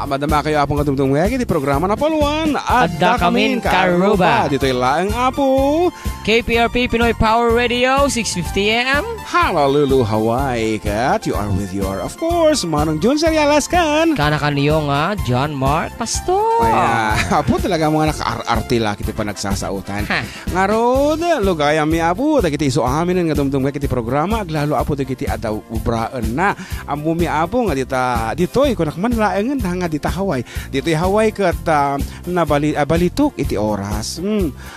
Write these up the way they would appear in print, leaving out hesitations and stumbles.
Madama kayo apong katungtong wagi di programa na paluan. Adda kamin Karuba. Dito'y laang apo. KPRP Pinoy Power Radio, 650 AM. Honolulu, Hawaii. Kat, you are with your, of course, Manong Jun Serialas kan. Kana kaniyo nga, John Mark Pastor. Apo talaga mga naka-artila kiti pa nagsasautan. Nga rod, lugaya mi apo, dagiti iso amin nga tumtong kiti programa, aglalo apo dagiti adaw ubraan na. Ambo mi apo nga dito'y kunakman laengan nga dita Hawaii. Dito'y Hawaii kat balitok iti oras.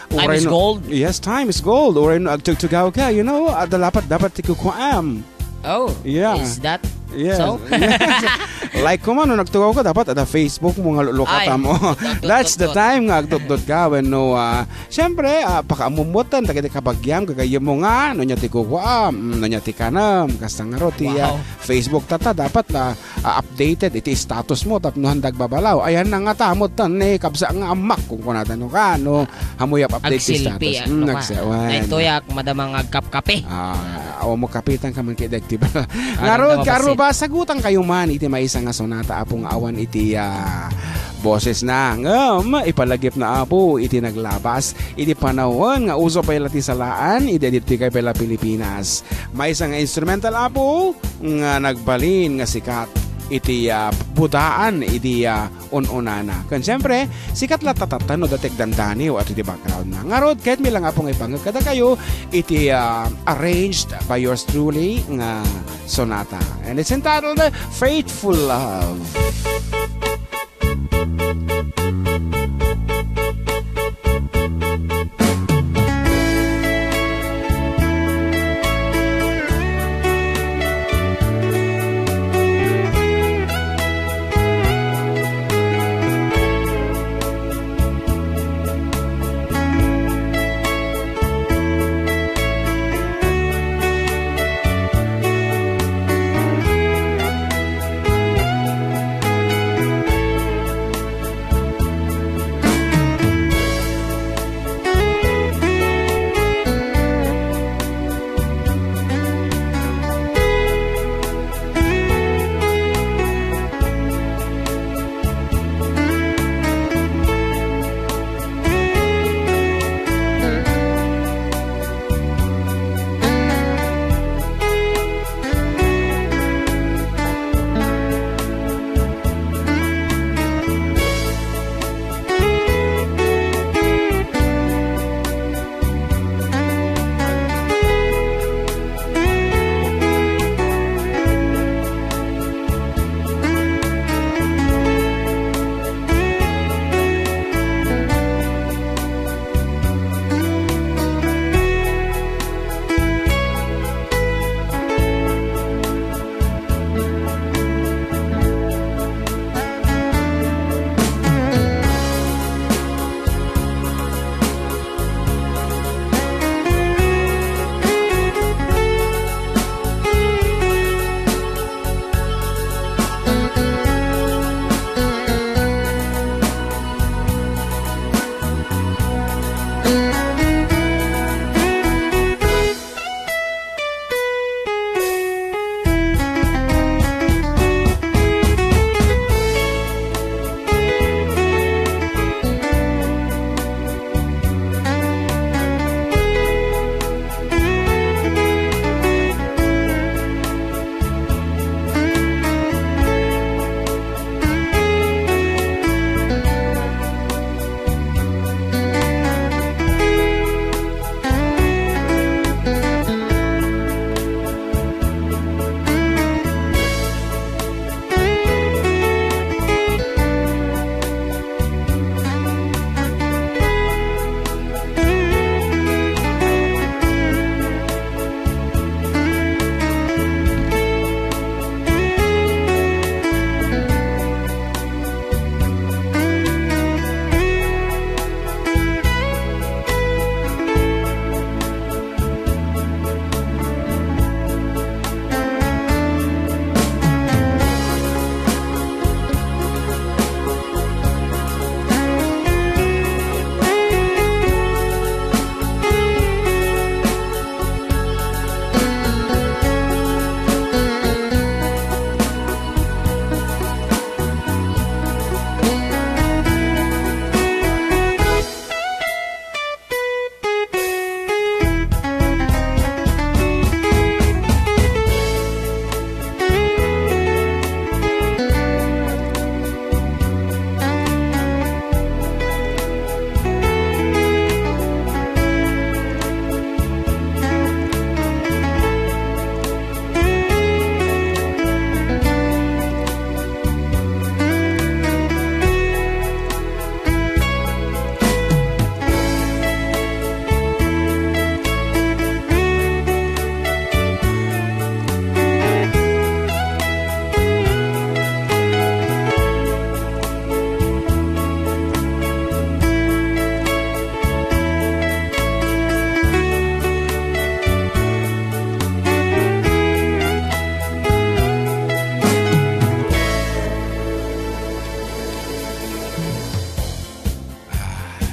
Time is gold. Yes, time is gold. Or agtugtugaw ka, you know, dapat tikukuam. Oh, yeah. Is that yes. so? Yes. Like ko man, nung nagtugaw ka, dapat ada Facebook mo nga lukata mo. That's the time nga, agdot ka. When no, siyempre, pakaamumutan, tagadi kabagyam, kagayam mo nga, no niya ti kukuam, no niya ti kanam, kastang nga roti, Facebook tata, dapat updated, iti status mo, tapos no handag babalaw. Ayan na nga tamot tan, kabsa nga amak, kung kunatan no ka, no, hamuyap update ti status. Nagsilpi, ito yak, madamang agkap-kape. Awa mo kapitan ka man kidag, diba? Ngarod, karuba, sagutan kayo man, iti maisang nga sonata apong awan iti boses na ipalagip na apo iti naglabas iti panahon nga uso pa ilati salaan iti kay pala Pilipinas. May isang instrumental apo nga nagbalin nga sikat iti budaan iti ununana. Kan siyempre sikat la tatatan no datek dandani o at iti background na ngarod kahit milang apong ipangag kada kayo iti arranged by yours truly nga sonata, and it's entitled Faithful Love.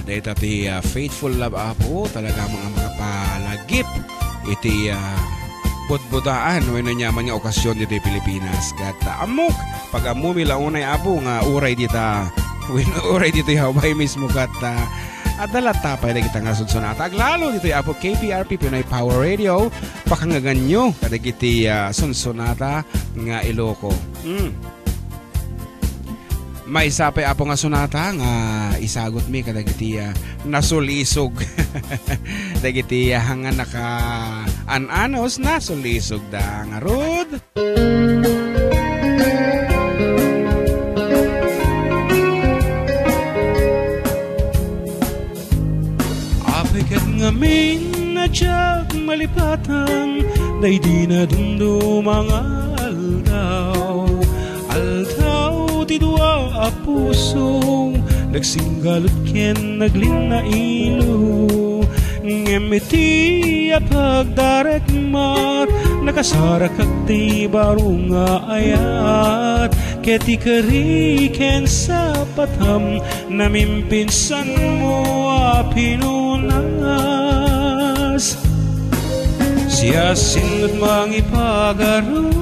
Dahil ti faithful love apo talaga mga palagip iti budbudaan when nanyaman nga okasyon dito Pilipinas. Kat amok pag amumi launay apo nga uray dita uray dito haway mismo kat adalata pa rin kita nga sunsonata. Aglalo dito apo KPRP Pinoy Power Radio pakangagan nyo kadagiti sunsonata nga Iloco. May sapay apo nga sonata nga isagot mi kadagiti nasulisog. Dagiti hanga naka ananos nasulisog da nga rod. Apikat ngamin na tiyag malipatan day di na dundo mga aldaw. Aldaw ti dua a puso nagsinggalot ken nagling na ilo. Ngemiti a pagdaret mat nakasarak at ti baro nga ayat. Keti kariken sa patam namimpinsan mo a pinunas. Siya sinod mangipagarup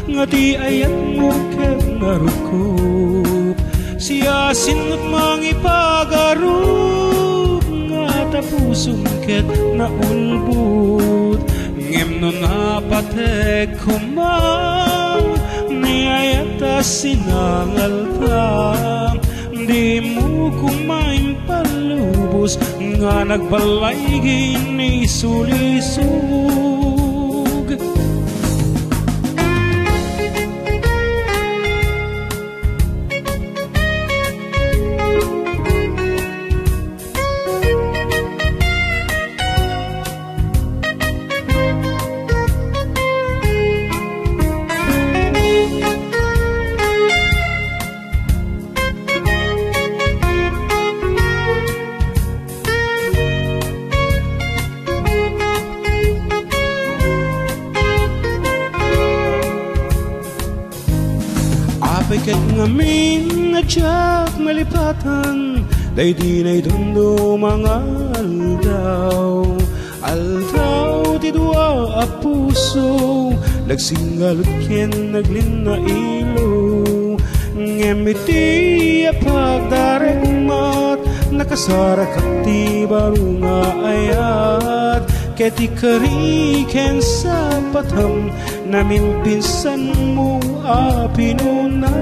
nga ti ayat mo ken narukup. Siya sinod mangipagarup nga tapusong ket naulbud. Ngem no napatek kumang ni ayata sinangaltang. Di mo kumain palubos nga nagbalay gini sulisog. Ket ngamin na tiyag malipatan day di na'y dundo mga aldaw. Aldaw ti dua a puso nagsinggalot ken naglin na ilo. Ngemiti a pagdarek mat nakasarak at ti baro nga ayat. Keti kariken sa patam namin pinsan mo a pinunas.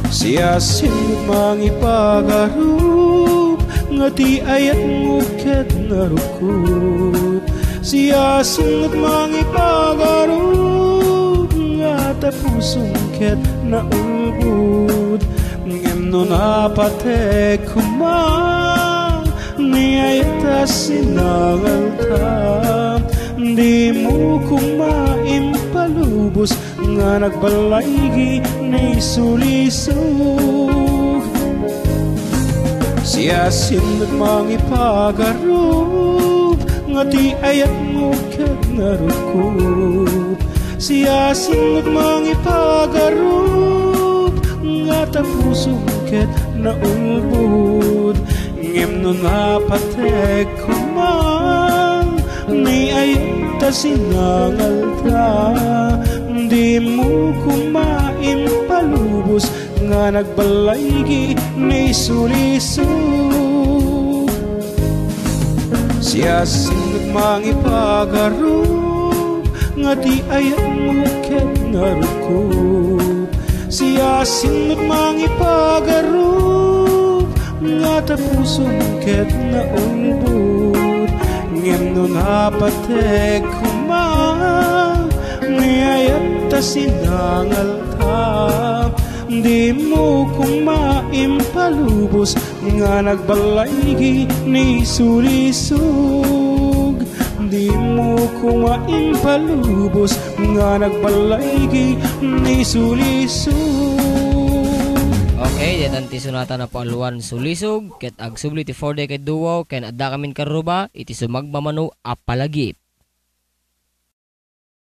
Siya sinod mangipagarup nga ti ayat mo ket narukup. Siya sinod mangipagarup nga tapusong ket naulbud. Ngem no napatek kumang ni ayata sinangaltam. Di mo kumain palubos nga nagbalaygi ni sulisog. Siya sinod mangipagarup nga ti ayat mo ket narukup. Siya sinod mangipagarup nga tapusong ket naulbud. Ngem no napatek kumang ni ayata sinangalta. Di mo kumain palubos nga nagbalaygi ni sulisog. Siya sinod mangipagarup nga ti ayat mo ket narukup. Siya sinod mangipagarup nga tapusong ket naulbud. Ngem no napatek kumang ni ayata sinangalta. Di mo kumain palubos nga nagbalaygi ni sulisog. Di mo kumain palubos nga nagbalaygi ni sulisog. Okay, detan ti sunata na paluan sulisog ket agsubli ti 4 decade duo ken adda kamin karuba iti sumagmamano apalagip.